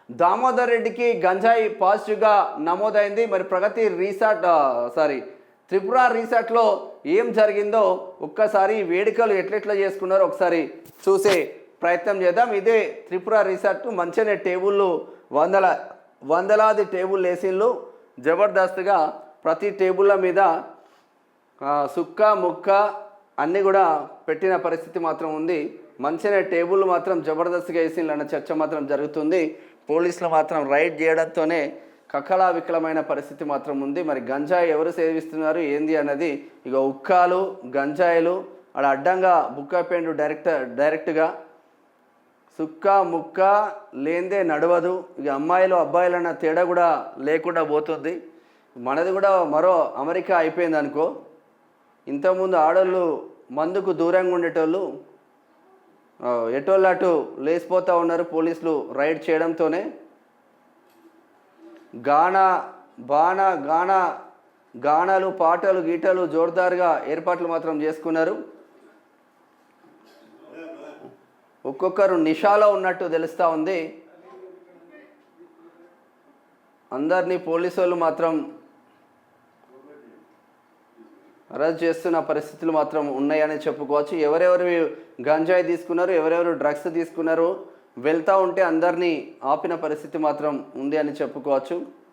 దామోదర్ రెడ్డికి గంజాయి పాజిటివ్గా నమోదైంది. మరి ప్రగతి త్రిపుర రీసార్ట్లో ఏం జరిగిందో ఒక్కసారి వేడుకలు ఎట్లెట్లా చేసుకున్నారో ఒకసారి చూసే ప్రయత్నం చేద్దాం. ఇదే త్రిపుర రీసార్ట్. మంచిగానే టేబుళ్ళు వందలాది టేబుల్ వేసిళ్ళు. జబర్దస్త్గా ప్రతి టేబుల్ల మీద సుక్క ముక్క అన్నీ కూడా పెట్టిన పరిస్థితి మాత్రం ఉంది. మంచిగా టేబుల్ మాత్రం జబర్దస్త్గా వేసిండ్రు అన్న చర్చ మాత్రం జరుగుతుంది. పోలీసులు మాత్రం రైడ్ చేయడంతోనే కకలా వికలమైన పరిస్థితి మాత్రం ఉంది. మరి గంజాయి ఎవరు సేవిస్తున్నారు ఏంది అన్నది ఇక ఉక్కాలు గంజాయిలు అలా అడ్డంగా బుక్కాపెండు డైరెక్ట్గా సుక్క ముక్క లేందే నడవదు. ఇక అమ్మాయిలు అబ్బాయిలు అన్న తేడా కూడా లేకుండా పోతుంది. మనది కూడా మరో అమెరికా అయిపోయింది అనుకో. ఇంతకుముందు ఆడోళ్ళు మందుకు దూరంగా ఉండేటోళ్ళు ఎటోళ్ళు అటు లేచిపోతూ ఉన్నారు. పోలీసులు రైడ్ చేయడంతోనే గానాలు పాటలు గీటలు జోర్దారుగా ఏర్పాట్లు మాత్రం చేసుకున్నారు. ఒక్కొక్కరు నిషాలో ఉన్నట్టు తెలుస్తూ ఉంది. అందరినీ పోలీసు వాళ్ళు మాత్రం అరెస్ట్ చేస్తున్న పరిస్థితులు మాత్రం ఉన్నాయని చెప్పుకోవచ్చు. ఎవరెవరు గంజాయి తీసుకున్నారు, ఎవరెవరు డ్రగ్స్ తీసుకున్నారు వెళ్తూ ఉంటే అందరినీ ఆపిన పరిస్థితి మాత్రం ఉంది అని చెప్పుకోవచ్చు.